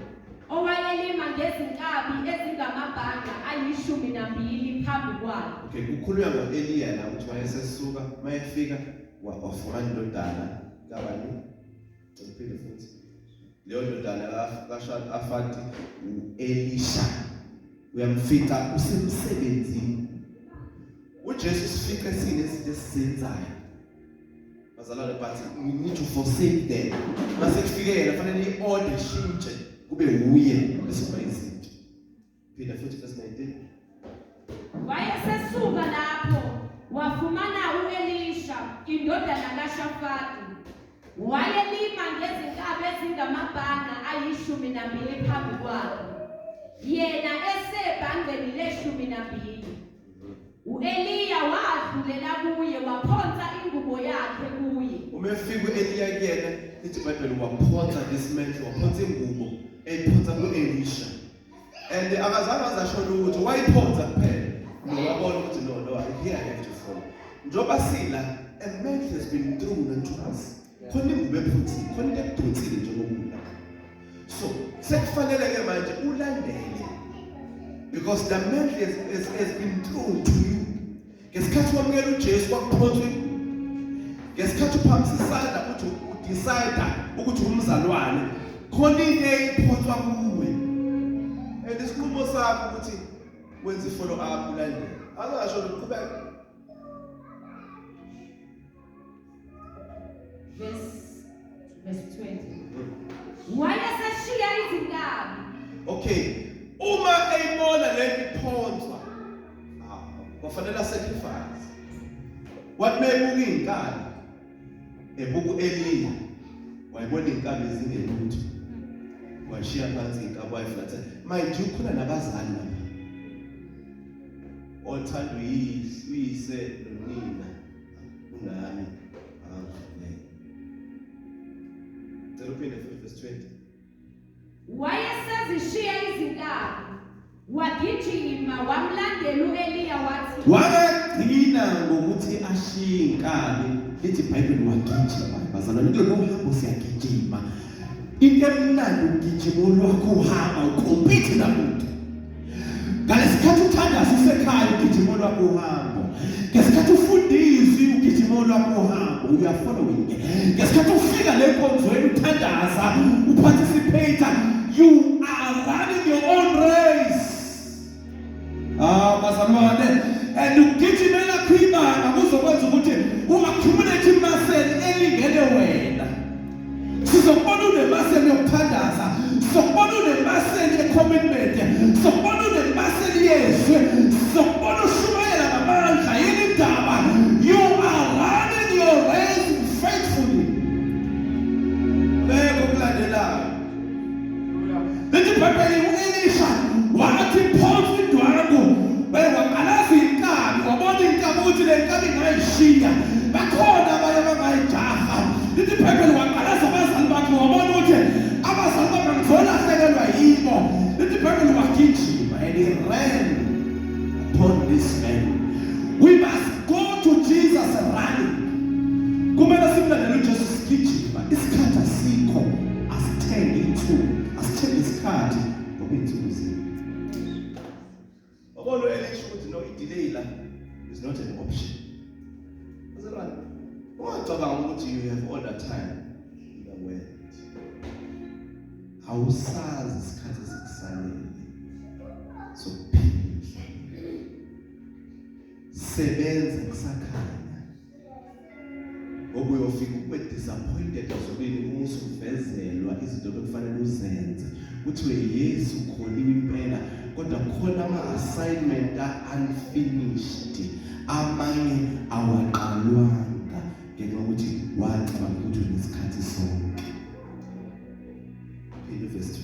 [SPEAKER 2] owayelima ngezinkabi ezingamabhanga 12 phambi kwakhe.
[SPEAKER 1] Okay, kukhulunywa ngo-Eliya la ukuthi wayesesuka mayefika wafumana indodana kabani? Uphinde futhi. Leyo ndodana kaShafati u-Elisha. Uyamfica usemsebenzini. uJesu sifika esine izinto esizenzayo. Bazalwane bathi we need to forsake them. Mase kufike yena fanele i-order shintshe kube uye bese izinto. Phinde futhi verse 19.
[SPEAKER 2] Wayesesuka lapho wafumana u-Elisha indodana kaShafati wayelima ngezinkabi ezingamabhanga 12 phambi kwakhe. Yena esebhangeni le-12. U-Eliya wadlulela kuye waphonsa ingubo yakhe kuye.
[SPEAKER 1] Umefika u-Eliya kuyena ithi iBhayibheli waphonsa lesimenhlo waphonsa ingubo eyiphonsa ku-Elisha. And akazange azashona ukuthi wayiphonsa kuphela. No, wabona ukuthi no, here I have to follow. Njoba sila a man has been thrown unto us. Khona ingubo ephonsiwe, khona into ekudonsile njengokula. So, sekufanele ke manje ulandele. Because the mantle has been thrown to you. Ngesikhathi wamukela uJesu kwakuphonswe. Ngesikhathi uphakamisa isandla ukuthi udecide ukuthi umzalwane khona into eyiphonswa kuwe. And isinqumo sakho ukuthi wenze follow up ulandele. Azasho ukuqhubeka.
[SPEAKER 2] Verse 20. Wayeseshiya izinkabi.
[SPEAKER 1] Okay. Uma eyibona lento iphonswa, kwafanele sacrifice. What mebuka izinkani? Ebuka uEliya. Wayibona izinkabi ezingelutho. Washiya phansi izinkabi wayiflatha. Manje ukhona nabazali lapha. Othanda uyise nonina unami. Philippians 5:20.
[SPEAKER 2] Wayesezishiya izinkabi wagijima wamlandela uEliya wathi
[SPEAKER 1] wagcina ngokuthi ashiye inkabi lithi iBhayibheli wagijima bazalwane into lokuhamba siyagijima into emnandi ugijimo lwakho uhamba ukompete namuntu ngalesikhathi uthandaza usekhaya ugijimo lwakho uhamba ngesikhathi ufundisi ugijimo lwakho uhamba you are following ngesikhathi ufika lenkonzweni uthandaza uparticipate. You are running your own race. Bazalwane, and ugijimela kwibanga kuzokwenza ukuthi uaccumulate muscle elingene wena. Sizobona unemuscle yokuthandaza, sizobona unemuscle yecommitment, sizobona unemuscle yezwe, sizobona ushumayela ngamandla yini indaba. You are running your race faithfully. Beko kulandelayo. Lithi iBhayibheli u-Elisha wathi phonsa indwangu waqalaza inkabi wabona inkabi ukuthi le nkabi ingayishiya bakhona abanye abangayijaha. Lithi iBhayibheli waqalaza abazali bakhe wabona ukuthi abazali bakhe ngizolahlekelwa yibo. Lithi iBhayibheli wagijima and he ran upon this man. We must go to Jesus running. Kumele simlandele uJesu sigijima isikhathi asikho asithenge ithuba. Asithenge isikhathi ngokuyinsuku. Wabona uElisha ukuthi no delay la is not an option. Bazalwane, ungacabanga ukuthi you have all the time in the world. Awusazi isikhathi esikusalele. So sebenza kusakhanya. Ngoba uyofika ube disappointed azobini umusuvezelwa izinto bekufanele uzenze. Kuthiwe Yesu ukholiwe impela kodwa khona ama-assignment unfinished, amanye awaqalwanga ngenxa yokuthi wacabanga ukuthi unesikhathi sonke. Phela verse 20.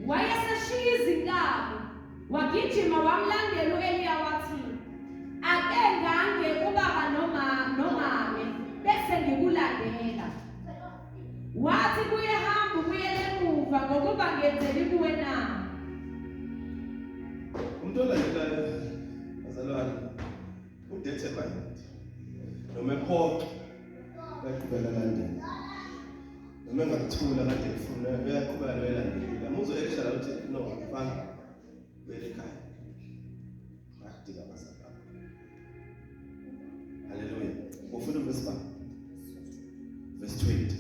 [SPEAKER 2] Wayeseshiya izinkabi, wagijima wamlandela u-Eliya wathi, ake ngange kubaba nomame bese ngikulandela. Wathi kuye hamba ubuyele emuva ngokuba ngenzeli kuwe na.
[SPEAKER 1] Umuntu olandelayo bazalwane udetermined. Noma ephoqa uyaqhubeka landela. Noma engakuthula kade efuna uyaqhubeka noyelandela. Muzo ekushala ukuthi no mfana wele ekhaya. Akudinga abazali bakho. Hallelujah. Ufuna verse 1. Verse 20.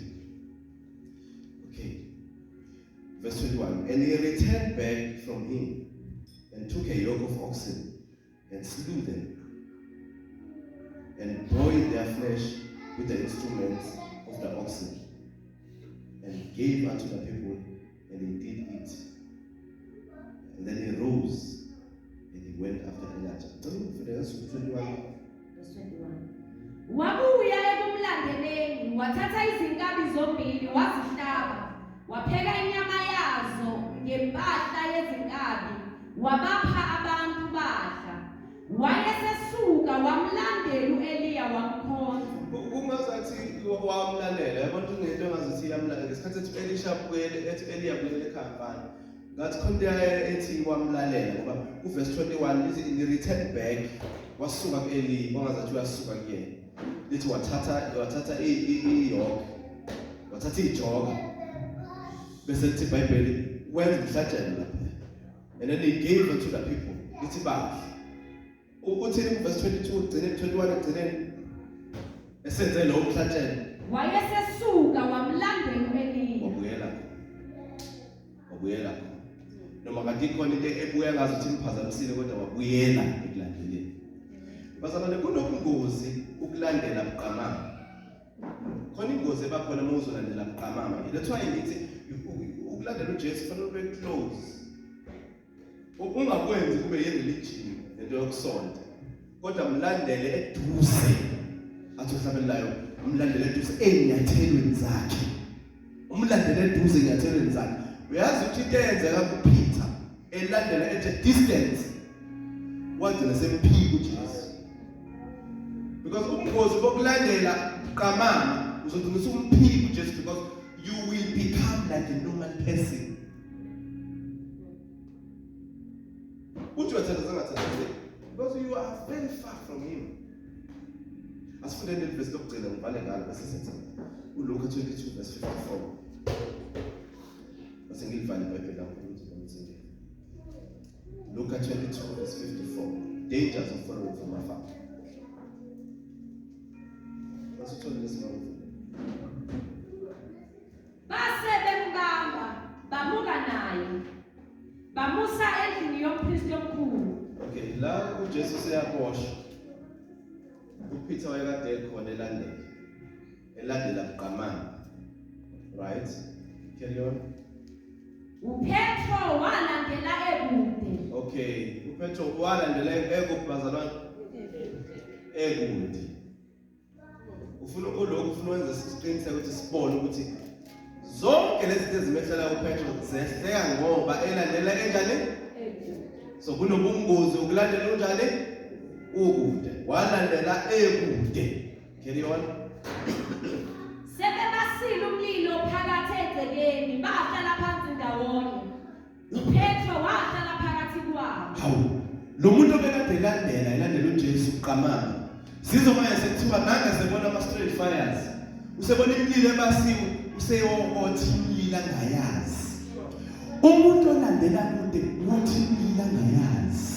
[SPEAKER 1] Okay. Verse 21. And he returned back from him and took a yoke of oxen and slew them and broiled their flesh with the instruments of the oxen and gave unto the people, and they did eat. And then he rose and he went after Elijah. Verse 21.
[SPEAKER 2] Wabuya ekumlandeleni, wathatha izinkabi zombili wazihlaba, wapheka inyama yazo ngempahla yezinkabi, wabapha abantu badla. Wayesesuka wamlandela u-Eliya wamkhonza.
[SPEAKER 1] Ungazathi wamlalela, abantu ngento engazithi yamlalela. Ngesikhathi ethi Elisha buyele, ethi Eliya buyele ekhaya. Ngathi khona ethi wamlalela ngoba uverse 21 lithi in return back wasuka ku-Eliya, wangazathi uyasuka kuyena. Lithi wathatha iyoke, wathatha ijoka. Bese lithi iBhayibheli wenza umhlatshelo lapha. And then he gave unto the people. Lithi badla. Uthi in verse 22 ugcine 21 ugcine esenze lo mhlatshelo.
[SPEAKER 2] Wayesesuka wamlandela u-Eliya.
[SPEAKER 1] Wabuyela. Noma kade ikhona into ebuya ngazo ukuthi imphazamisile kodwa wabuyela ekulandeleni. Bazalwane kunobungozi ukulandela buqamama. Khona ingozi ebakhona uma uzolandela buqamama. That's why ngithi ukulandela uJesu kufanele ube close. Ungakwenzi kube yi-religion lento yokusonta. Kodwa mlandele eduze. Athi uhlabelayo umlandele eduze ezinyathelweni zakhe. Umlandele eduze ezinyathelweni zakhe. Uyazi ukuthi into eyenzeka kuPeter elandela at a distance. Wagcina semphika uJesu. Because ubungozi bokulandela buqamama uzogcina usumphika uJesu because you will become like a normal person. Because you are very far from him. As for the verse doctrine and Funeka, Luke 22 verse 54. Luke 22 verse 54. Dangers of following from afar. What's it on this one?
[SPEAKER 2] Base bembamba, bamuka naye. Bamusa endlini yompristi omkhulu.
[SPEAKER 1] Okay, la uJesu seyaboshwa. uPeter wayekade ekhona elandela buqamama. Right? Carry on.
[SPEAKER 2] uPetro walandela ekude.
[SPEAKER 1] Okay, uPetro walandela ekude bazalwane. Ekude. Ufuna wenza isiqiniseko ukuthi sibone ukuthi zonke lezi zinto ezimehlela uPetro zehleka ngoba elandela enjani? So kunobungozi ukulandela unjani? Ukude. Walandela ekude. Carry on.
[SPEAKER 2] Sebebasile umlilo phakathi egcekeni, bahlala phansi ndawonye. uPetro wahlala phakathi kwabo.
[SPEAKER 1] Hawu, lo muntu obekade elandela uJesu buqamama. Sizomoya sekuthiwa nanga sebona ama-straight fires. Usebona imililo ebasiwe, useyokothi imililo angayazi. Umuntu olandela kude uthi imililo angayazi.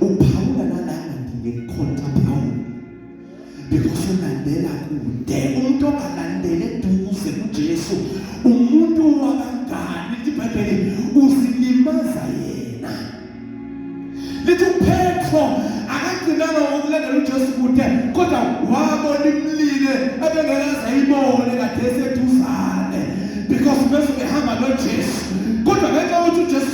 [SPEAKER 1] Uphawula nalanga ngekukhonza Pawulo. Because ulandela kude, umuntu ongalandela eduze kuJesu, umuntu wakangani lithi iBhayibheli uzilimaza yena. Lithi uPetro akagcinanga ngokulandela uJesu kude kodwa wabona imililo ebengekaze ayibone kade eseduzane because bese behamba noJesu kodwa ngenxa yokuthi uJesu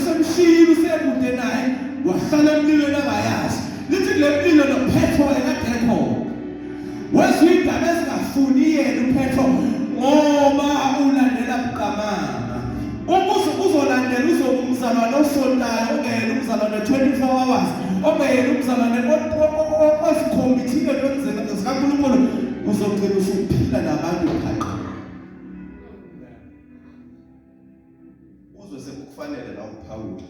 [SPEAKER 1] umzalwane osontayo, ongena umzalwane 24 hours, ongena umzalwane osikhombithile kwenzeka zikaNkulunkulu, uzogcina usuphila nabantu phaqha. Uzwe sekufanele la uPaul.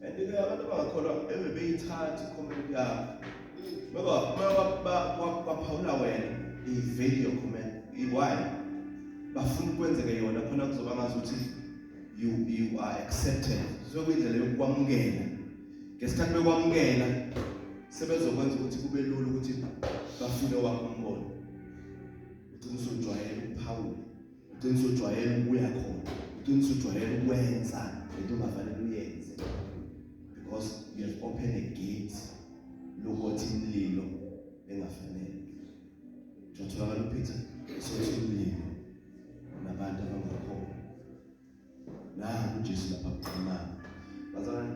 [SPEAKER 1] And ke abantu abangakholwa beyithatha comment yakho. Baphawula wena i-value your comment. Why? Bafuna ukwenzeke yona khona kuzoba ngazuthi you are accepted. So kwindlela yokwamukela. Ngesikhathi bekwamukela sebezokwenza ukuthi kube lula ukuthi bafune wakho umbono. Uthi usujwayele uPaul. Uthi usujwayele ukuya khona. Uthi usujwayele ukwenza into ongafanele uyenze. Because you have opened a gate lokuthi imlilo engafanele. Jothola uPeter sothi imlilo nabantu abangakhona. Na uJesu lapha kuqhumana. Bazalwane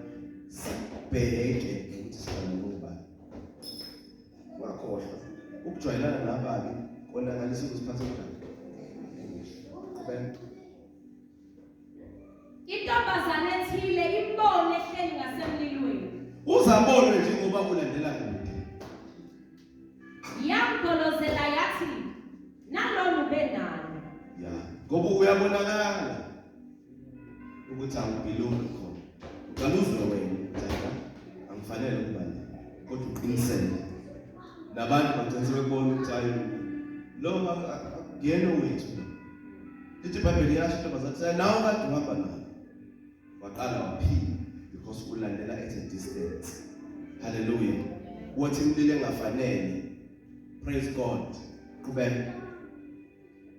[SPEAKER 1] sibheke ukuthi sifana nobani. Wakhohlwa ukujwayelana nababi konakalisa ukuziphatha kanjani.
[SPEAKER 2] Intombazane ethile imbone ehleli ngasemlilweni.
[SPEAKER 1] Uzabonwe njengoba ulandela kude.
[SPEAKER 2] Yamgolozela yathi, "Nalona ubenani."
[SPEAKER 1] Ya, ngoba uyabonakala ukuthi angibelongi khona. Uqaluzwe wena, angifanele ukuba nje. Kodwa uqinisele. Nabantu bagcina bekubona ukuthi hayi lo ngiyena wethu. Lithi iBhayibheli yasho intombazane nawe kade uhamba naye. Waqala waphila because ulandela at a distance. Hallelujah. Wathi imlilo engafanele. Praise God. Qhubeka.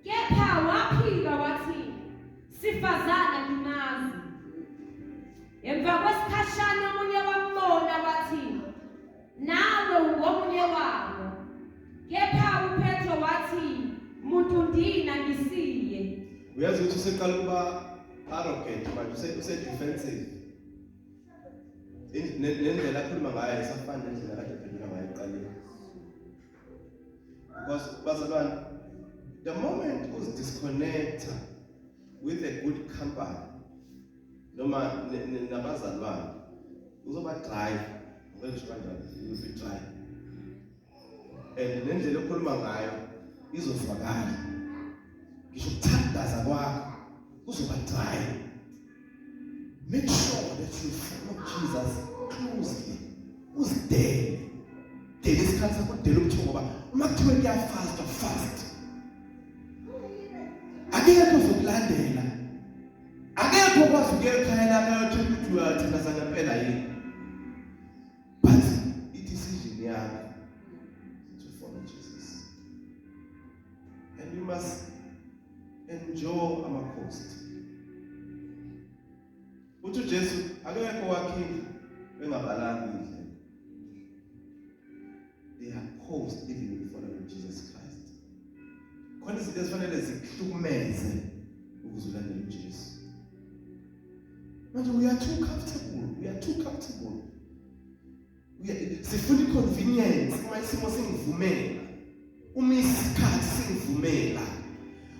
[SPEAKER 2] Kepha waphika wathi, "Sifazana ngimazi." Emva kwesikhashana omunye wambona wathi, "Nawe ungomunye wabo." Kepha uPetro wathi, "Muntu ndina ngisiye."
[SPEAKER 1] Uyazi ukuthi useqala ukuba arrogant manje use-defensive. Nendlela akhuluma ngayo isafana nendlela kade ephendula ngayo ekuqaleni. Because bazalwane, the moment uzidisconnecta with a good company noma nabazalwane uzoba dry, ngisho kanjalo, you will be dry. And nendlela okhuluma ngayo izofakala. Ngisho ukuthandaza kwakho kuzoba dry. Make sure that you follow Jesus closely. Uzidele. Dele isikhathi sakho dele ukuthi ngoba uma kuthiwe fast. Akekho uzokulandela. Akekho okwazi ukuya ekhaya lakho ayotshela ukuthi uyathandaza ngempela yini. But i-decision yakho to follow Jesus. And you must enjoy ama-cost. Uthi uJesu akekho wakhile bengabalanga indlela. They are cost even when you follow Jesus Christ. Khona izinto ezifanele zikuhlukumeze ukuze ulandele uJesu. Manje we are too comfortable. Sifuna i-convenience, uma isimo singivumela. Uma isikhathi singivumela.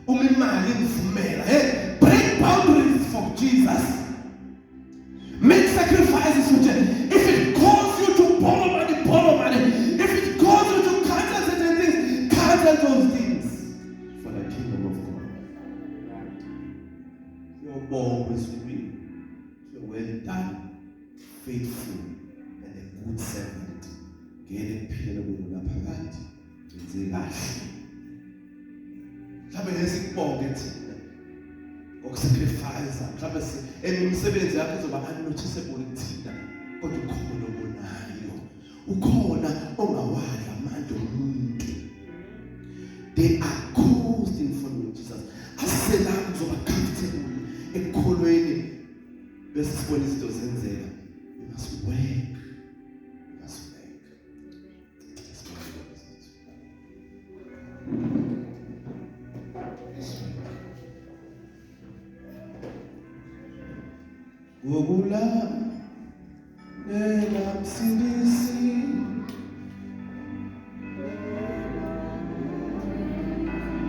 [SPEAKER 1] Uma imali ingivumela. Hey, break boundaries for Jesus. Make sacrifices for Jesus. If it calls you to borrow money. If it calls you to cancel certain things, cancel those things for the kingdom of God. Your born with me. You're well done, faithful, and a good servant. Get a pillar with a parent. It's a life. Mhlawumbe nesibonge thina ngokusacrifice mhlawumbe imisebenzi yakho izoba unnoticeable kuthina kodwa ukhona obonayo ukhona ongawali amandla omuntu. They are caused in following Jesus. Asela kuzoba comfortable ekukholweni bese sibona izinto zenzeka. We must work. Wogula nela msindisi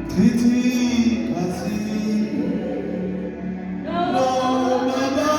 [SPEAKER 1] Triti kasi no mama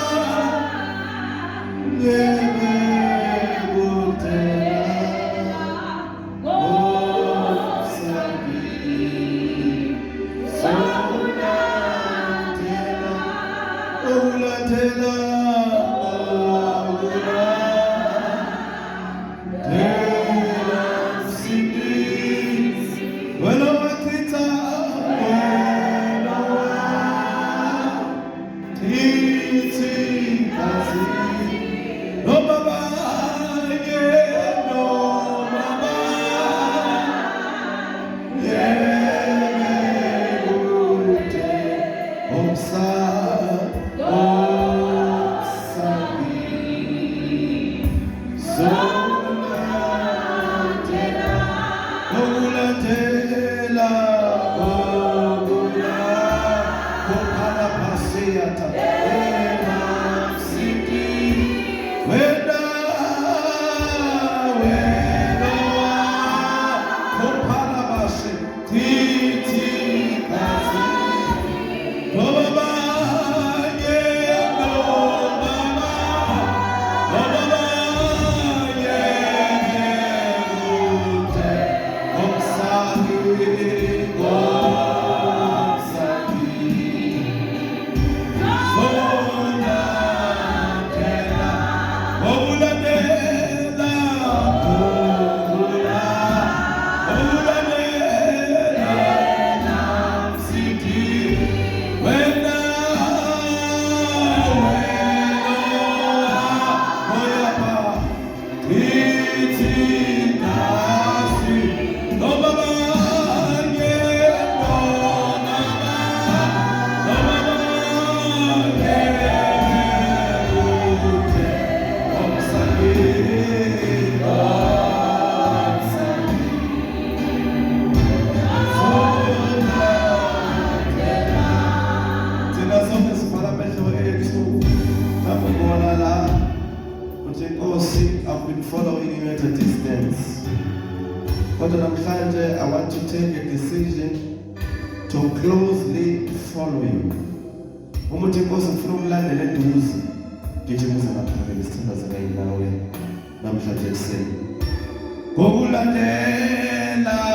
[SPEAKER 1] I've been following you at a distance. But namhlanje, I want to take a decision to closely follow you. Umuthi Nkosi ngifuna ukulandela eduze. Ngithi muze ngaphambili isithandazana nawe namhlanje ekuseni. Ngokulandela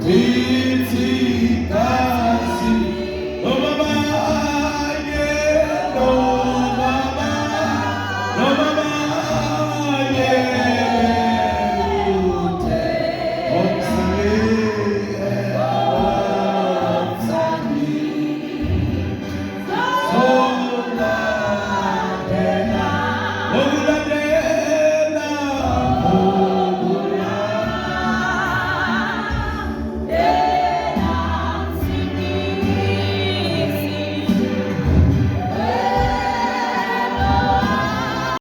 [SPEAKER 3] He